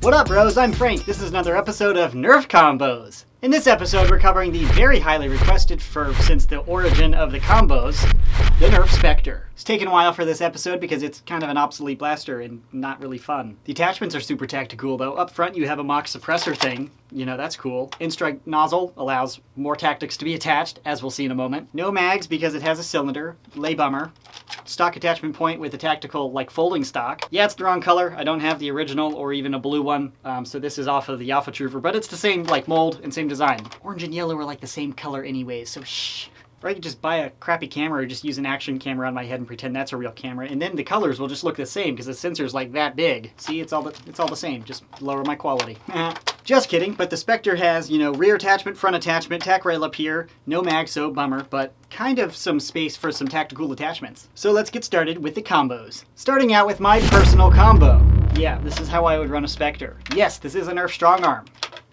What up, bros? I'm Frank. This is another episode of Nerf Combos. In this episode, we're covering the very highly requested since the origin of the combos, the Nerf Spectre. It's taken a while for this episode because it's kind of an obsolete blaster and not really fun. The attachments are super tactical though. Up front you have a mock suppressor thing. You know, that's cool. In-strike nozzle allows more tactics to be attached, as we'll see in a moment. No mags because it has a cylinder. Lay bummer. Stock attachment point with a tactical, folding stock. Yeah, it's the wrong color. I don't have the original or even a blue one, so this is off of the Alpha Trooper, but it's the same, mold and same design. Orange and yellow are, the same color anyways, so shh. Or I could just buy a crappy camera or just use an action camera on my head and pretend that's a real camera, and then the colors will just look the same because the sensor's that big. See, it's all the same, just lower my quality. Just kidding, but the Spectre has, rear attachment, front attachment, tack rail up here, no mag, so bummer, but kind of some space for some tactical attachments. So let's get started with the combos. Starting out with my personal combo. Yeah, this is how I would run a Spectre. Yes, this is a Nerf Strong Arm.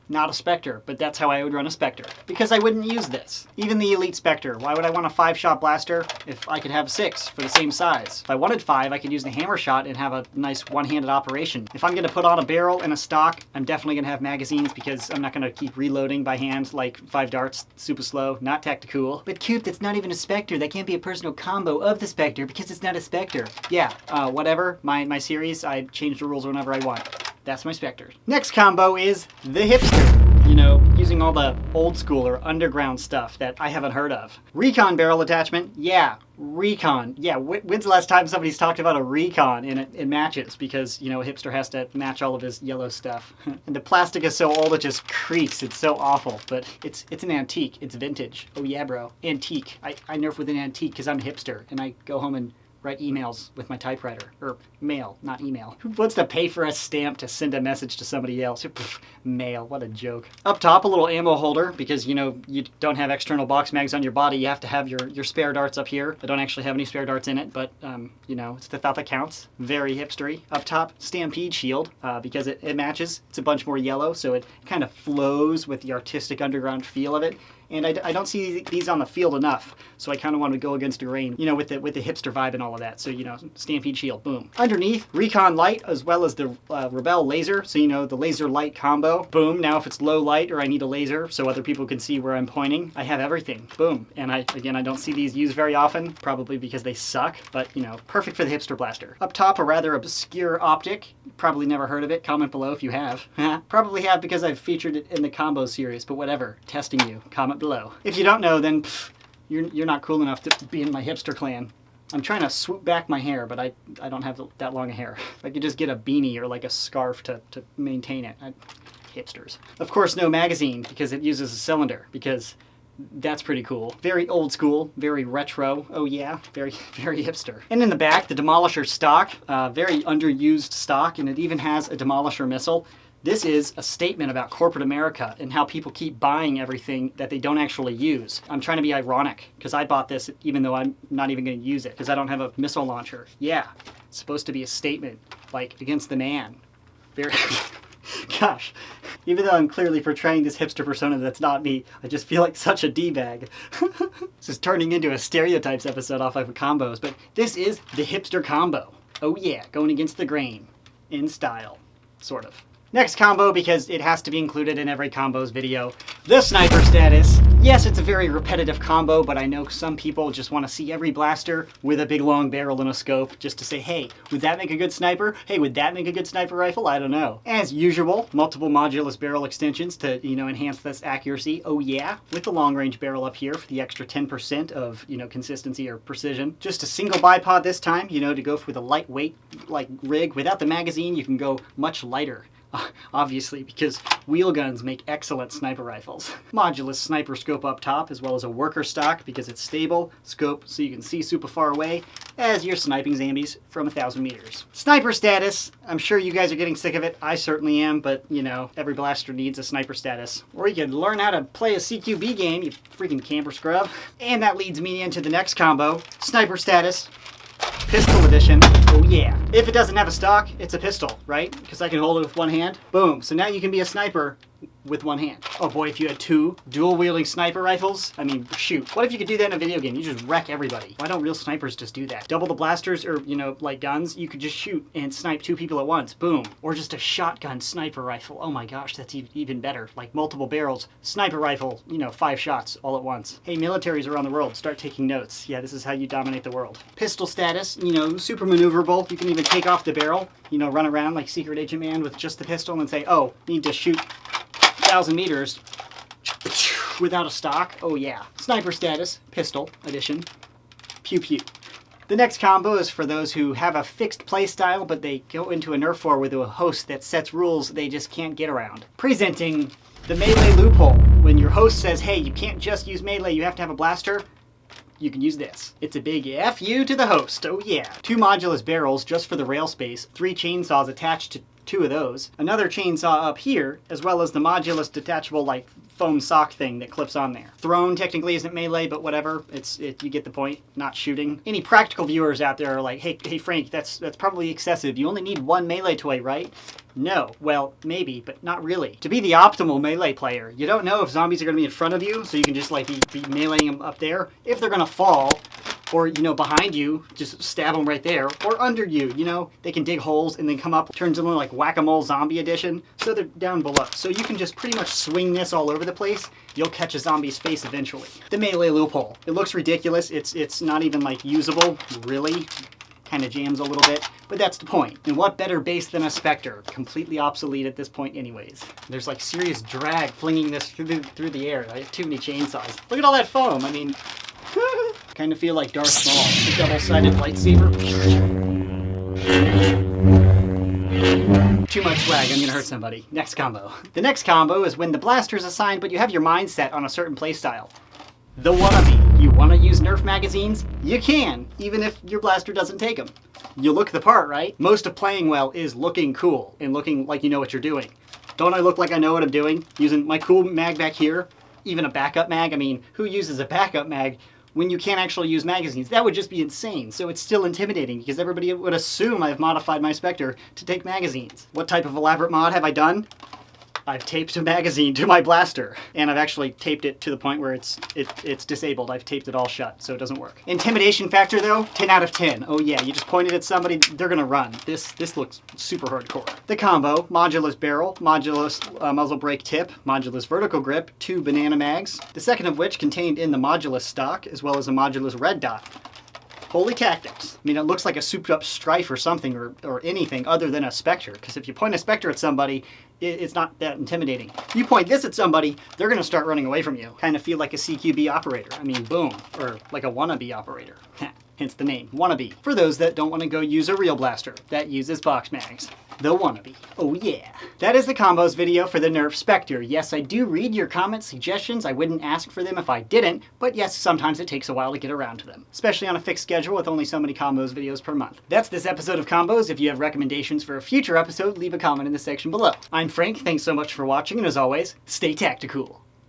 Not a Spectre, but that's how I would run a Spectre. Because I wouldn't use this. Even the Elite Spectre, why would I want a 5-shot blaster if I could have 6 for the same size? If I wanted 5, I could use the hammer shot and have a nice one-handed operation. If I'm gonna put on a barrel and a stock, I'm definitely gonna have magazines because I'm not gonna keep reloading by hand like 5 darts, super slow, not tactical. But Coop, that's not even a Spectre. That can't be a personal combo of the Spectre because it's not a Spectre. Yeah, whatever, my series, I change the rules whenever I want. That's my Spectre. Next combo is the hipster. Using all the old school or underground stuff that I haven't heard of. Recon barrel attachment, yeah. Recon, yeah. When's the last time somebody's talked about a recon in matches? Because, a hipster has to match all of his yellow stuff. And the plastic is so old it just creaks. It's so awful, but it's an antique. It's vintage. Oh yeah, bro. Antique. I Nerf with an antique because I'm a hipster and I go home and write emails with my typewriter. Or mail, not email. Who wants to pay for a stamp to send a message to somebody else? Pff, mail, what a joke. Up top, a little ammo holder, because, you don't have external box mags on your body. You have to have your spare darts up here. I don't actually have any spare darts in it, but, it's the thought that counts. Very hipstery. Up top, Stampede shield, because it matches. It's a bunch more yellow, so it kind of flows with the artistic underground feel of it. And I don't see these on the field enough, so I kind of want to go against the grain, with the hipster vibe and all of that. So, Stampede shield, boom. Underneath, Recon light, as well as the Rebel laser, so, the laser light combo. Boom, now if it's low light or I need a laser so other people can see where I'm pointing, I have everything. Boom. And I don't see these used very often, probably because they suck, but, perfect for the hipster blaster. Up top, a rather obscure optic. Probably never heard of it. Comment below if you have. Probably have because I've featured it in the combo series, but whatever. Testing you. Comment below. If you don't know, then you're not cool enough to be in my hipster clan. I'm trying to swoop back my hair, but I don't have that long a hair. I could just get a beanie or a scarf to maintain it. Hipsters. Of course, no magazine because it uses a cylinder, because that's pretty cool. Very old school, very retro. Oh yeah, very, very hipster. And in the back, the Demolisher stock, very underused stock, and it even has a Demolisher missile. This is a statement about corporate America and how people keep buying everything that they don't actually use. I'm trying to be ironic because I bought this even though I'm not even going to use it because I don't have a missile launcher. Yeah, it's supposed to be a statement, against the man. Very... Gosh, even though I'm clearly portraying this hipster persona that's not me, I just feel like such a D-bag. This is turning into a stereotypes episode off of combos, but this is the hipster combo. Oh yeah, going against the grain. In style. Sort of. Next combo, because it has to be included in every combos video, the sniper status. Yes, it's a very repetitive combo, but I know some people just want to see every blaster with a big long barrel and a scope just to say, hey, would that make a good sniper? Hey, would that make a good sniper rifle? I don't know. As usual, multiple modulus barrel extensions to, enhance this accuracy. Oh yeah, with the long range barrel up here for the extra 10% of, consistency or precision. Just a single bipod this time, to go with a lightweight, rig. Without the magazine, you can go much lighter. Obviously, because wheel guns make excellent sniper rifles. Modulus sniper scope up top, as well as a worker stock because it's stable. Scope so you can see super far away as you're sniping zombies from 1,000 meters. Sniper status. I'm sure you guys are getting sick of it. I certainly am, but, every blaster needs a sniper status. Or you can learn how to play a CQB game, you freaking camper scrub. And that leads me into the next combo. Sniper status. Pistol edition. Oh yeah. If it doesn't have a stock, it's a pistol, right? Because I can hold it with one hand. Boom. So now you can be a sniper with one hand. Oh boy, if you had 2 dual-wielding sniper rifles, I mean, shoot. What if you could do that in a video game? You just wreck everybody. Why don't real snipers just do that? Double the blasters, or, you know, like guns, you could just shoot and snipe 2 people at once. Boom. Or just a shotgun sniper rifle. Oh my gosh, that's even better. Like multiple barrels, sniper rifle, you know, 5 shots all at once. Hey, militaries around the world, start taking notes. Yeah, this is how you dominate the world. Pistol status, you know, super maneuverable. You can even take off the barrel, you know, run around like Secret Agent Man with just the pistol and say, oh, need to shoot 1,000 meters without a stock. Oh yeah. Sniper status, pistol edition. Pew pew. The next combo is for those who have a fixed play style, but they go into a Nerf war with a host that sets rules they just can't get around. Presenting the melee loophole. When your host says, hey, you can't just use melee, you have to have a blaster, you can use this. It's a big F you to the host, oh yeah. 2 modulus barrels just for the rail space, 3 chainsaws attached to 2 of those, another chainsaw up here, as well as the modulus detachable like foam sock thing that clips on there. Thrown technically isn't melee, but whatever. You get the point. Not shooting. Any practical viewers out there are like, hey Frank, that's probably excessive. You only need 1 melee toy, right? No. Well, maybe, but not really. To be the optimal melee player, you don't know if zombies are going to be in front of you, so you can just like be meleeing them up there. If they're going to fall, or, you know, behind you, just stab them right there, or under you, you know, they can dig holes and then come up, turns into like Whack-A-Mole Zombie Edition, so they're down below. So you can just pretty much swing this all over the place. You'll catch a zombie's face eventually. The melee loophole. It looks ridiculous. It's not even like usable, really. Kind of jams a little bit, but that's the point. And what better base than a Spectre? Completely obsolete at this point anyways. There's like serious drag flinging this through the air. I have too many chainsaws. Look at all that foam. I mean, kind of feel like Darth Maul, the double-sided lightsaber. Too much swag, I'm gonna hurt somebody. Next combo. The next combo is when the blaster is assigned, but you have your mind set on a certain playstyle. The wannabe. You want to use Nerf magazines? You can, even if your blaster doesn't take them. You look the part, right? Most of playing well is looking cool and looking like you know what you're doing. Don't I look like I know what I'm doing? Using my cool mag back here, even a backup mag. I mean, who uses a backup mag when you can't actually use magazines? That would just be insane. So it's still intimidating because everybody would assume I've modified my Spectre to take magazines. What type of elaborate mod have I done? I've taped a magazine to my blaster, and I've actually taped it to the point where it's disabled. I've taped it all shut, so it doesn't work. Intimidation factor though, 10 out of 10. Oh yeah, you just pointed at somebody, they're gonna run. This looks super hardcore. The combo, modulus barrel, modulus muzzle brake tip, modulus vertical grip, 2 banana mags, the second of which contained in the modulus stock, as well as a modulus red dot. Holy tactics. I mean, it looks like a souped up Strife or something, or anything other than a Spectre, because if you point a Spectre at somebody, it's not that intimidating. You point this at somebody, they're going to start running away from you. Kind of feel like a CQB operator. I mean, boom. Or like a wannabe operator. Hence the name, wannabe. For those that don't want to go use a real blaster that uses box mags. The wannabe. Oh yeah. That is the combos video for the Nerf Spectre. Yes, I do read your comments, suggestions. I wouldn't ask for them if I didn't, but yes, sometimes it takes a while to get around to them, especially on a fixed schedule with only so many combos videos per month. That's this episode of Combos. If you have recommendations for a future episode, leave a comment in the section below. I'm Frank, thanks so much for watching, and as always, stay tactical.